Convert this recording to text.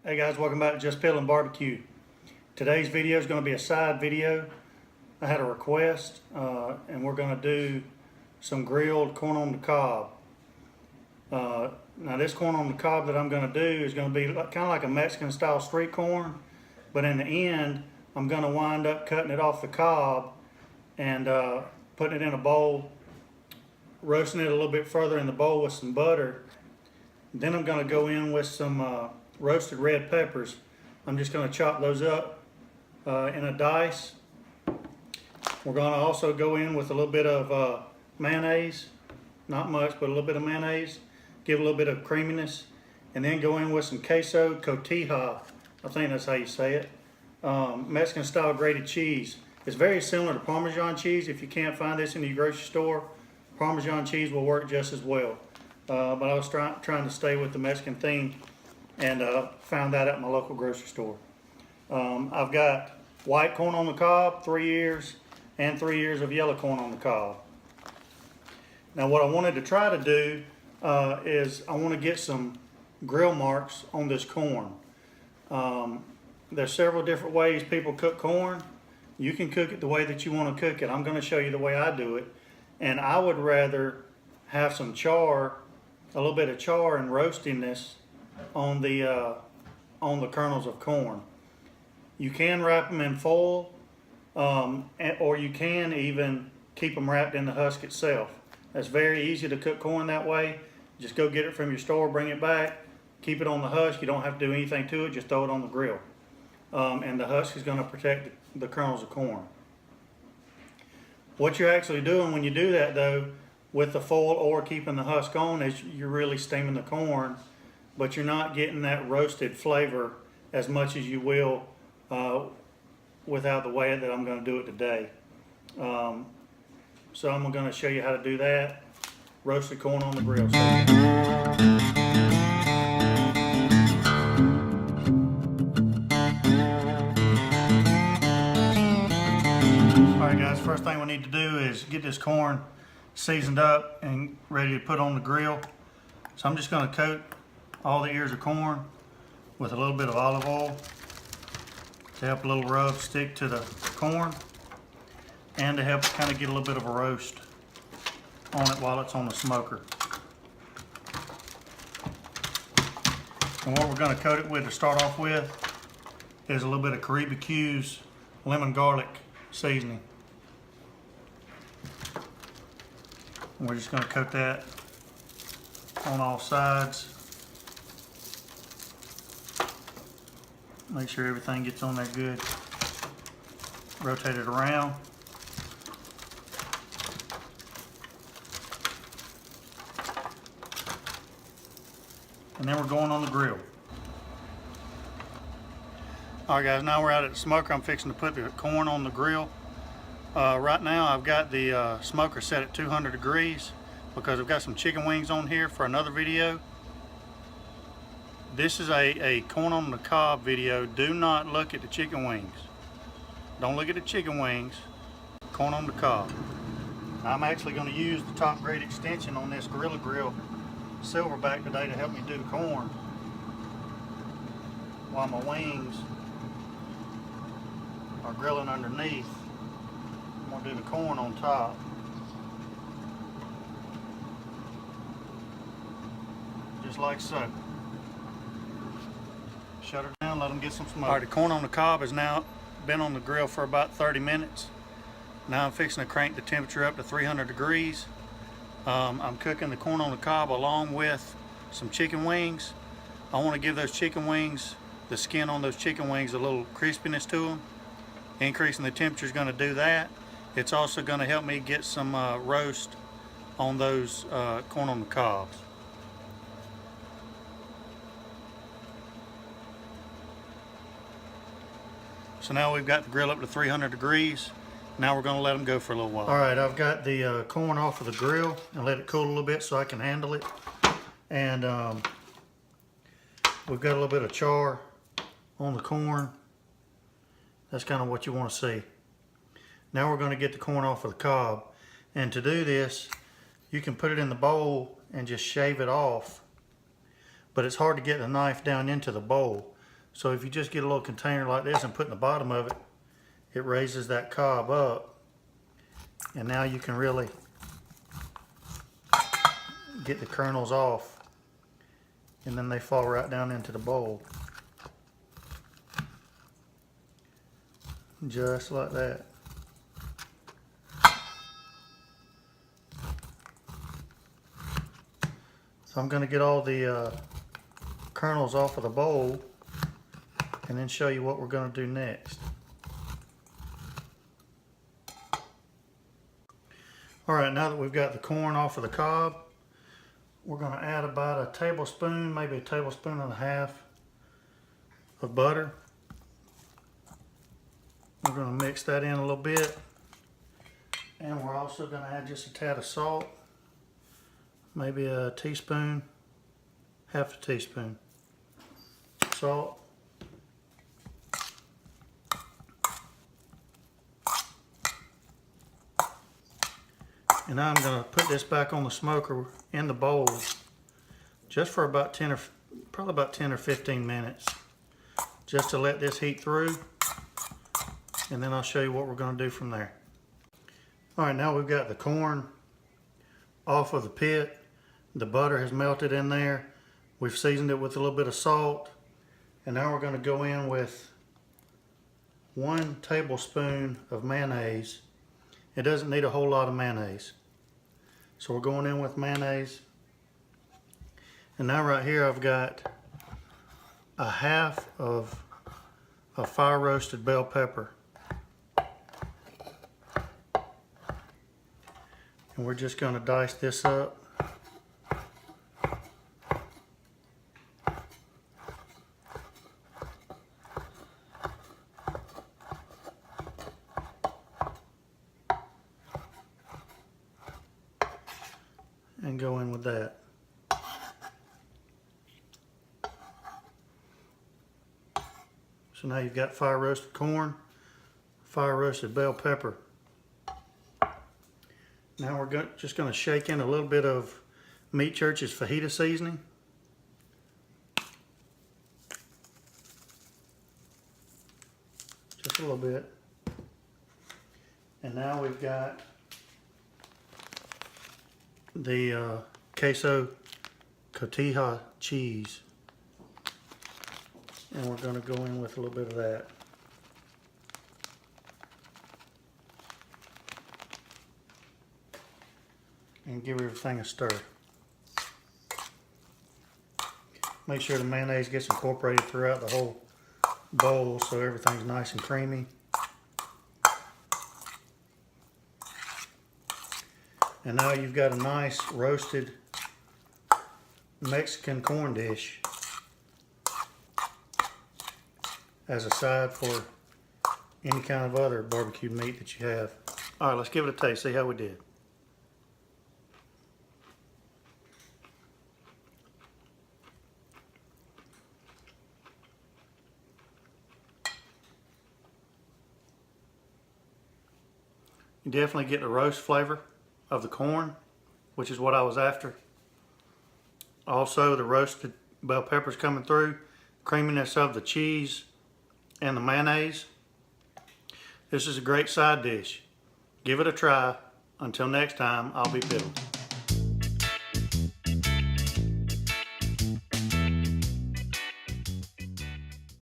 Hey guys, welcome back to Just Peeling Barbecue. Today's video is going to be a side video. I had a request and we're going to do some grilled corn on the cob. Now this corn on the cob that I'm going to do is going to be kind of like a Mexican style street corn, but in the end I'm going to wind up cutting it off the cob and putting it in a bowl, roasting it a little bit further in the bowl with some butter. Then I'm going to go in with some roasted red peppers. I'm just going to chop those up in a dice. We're going to also go in with a little bit of mayonnaise, not much, but a little bit of mayonnaise, give a little bit of creaminess, and then go in with some queso cotija. I think that's how you say it. Mexican style grated cheese. It's very similar to Parmesan cheese. If you can't find this in your grocery store, Parmesan cheese will work just as well. But I was trying to stay with the Mexican theme and found that at my local grocery store. I've got white corn on the cob, 3 years, and 3 years of yellow corn on the cob. Now what I wanted to try to do is I want to get some grill marks on this corn. There's several different ways people cook corn. You can cook it the way that you want to cook it. I'm going to show you the way I do it. And I would rather have some char, a little bit of char and roasting this on the kernels of corn. You can wrap them in foil, or you can even keep them wrapped in the husk itself. It's very easy to cook corn that way. Just go get it from your store, bring it back, keep it on the husk. You don't have to do anything to it, just throw it on the grill. And the husk is going to protect the kernels of corn. What you're actually doing when you do that though, with the foil or keeping the husk on, is you're really steaming the corn, but you're not getting that roasted flavor as much as you will without the way that I'm going to do it today. So I'm going to show you how to do that. Roasted corn on the grill. Alright guys, first thing we need to do is get this corn seasoned up and ready to put on the grill. So I'm just going to coat all the ears of corn with a little bit of olive oil to help a little rub stick to the corn and to help kind of get a little bit of a roast on it while it's on the smoker. And what we're going to coat it with to start off with is a little bit of Caribe Q's lemon garlic seasoning. And we're just going to coat that on all sides. Make sure everything gets on there good. Rotate it around. And then we're going on the grill. Alright guys, now we're out at the smoker. I'm fixing to put the corn on the grill. Right now I've got the smoker set at 200 degrees because I've got some chicken wings on here for another video. This is a corn on the cob video. Do not look at the chicken wings. Don't look at the chicken wings. Corn on the cob. I'm actually going to use the top grade extension on this Gorilla Grill Silverback today to help me do the corn while my wings are grilling underneath. I'm going to do the corn on top. Just like so. Shut her down, let them get some smoke. Alright, the corn on the cob has now been on the grill for about 30 minutes. Now I'm fixing to crank the temperature up to 300 degrees. I'm cooking the corn on the cob along with some chicken wings. I want to give those chicken wings, the skin on those chicken wings, a little crispiness to them. Increasing the temperature is going to do that. It's also going to help me get some roast on those corn on the cobs. So now we've got the grill up to 300 degrees. Now we're going to let them go for a little while. Alright, I've got the corn off of the grill and let it cool a little bit so I can handle it. And we've got a little bit of char on the corn. That's kind of what you want to see. Now we're going to get the corn off of the cob. And to do this, you can put it in the bowl and just shave it off. But it's hard to get the knife down into the bowl. So if you just get a little container like this and put in the bottom of it, it raises that cob up, and now you can really get the kernels off, and then they fall right down into the bowl. Just like that. So I'm going to get all the kernels off of the bowl and then show you what we're going to do next. Alright, now that we've got the corn off of the cob, we're going to add about a tablespoon, maybe a tablespoon and a half of butter. We're going to mix that in a little bit, and we're also going to add just a tad of salt, maybe a teaspoon, half a teaspoon salt. And now I'm going to put this back on the smoker in the bowl just for about probably about 10 or 15 minutes, just to let this heat through, and then I'll show you what we're going to do from there. Alright, now we've got the corn off of the pit. The butter has melted in there. We've seasoned it with a little bit of salt, and now we're going to go in with 1 tablespoon of mayonnaise. It doesn't need a whole lot of mayonnaise. So we're going in with mayonnaise. And now right here I've got a half of a fire roasted bell pepper. And we're just going to dice this up. And go in with that. So now you've got fire roasted corn, fire roasted bell pepper. Now we're just going to shake in a little bit of Meat Church's fajita seasoning. Just a little bit. And now we've got the queso cotija cheese, and we're going to go in with a little bit of that. And give everything a stir. Make sure the mayonnaise gets incorporated throughout the whole bowl so everything's nice and creamy. And now you've got a nice roasted Mexican corn dish as a side for any kind of other barbecued meat that you have. Alright, let's give it a taste, see how we did. You definitely get the roast flavor of the corn, which is what I was after. Also, the roasted bell peppers coming through, creaminess of the cheese and the mayonnaise. This is a great side dish. Give it a try. Until next time, I'll be piddled.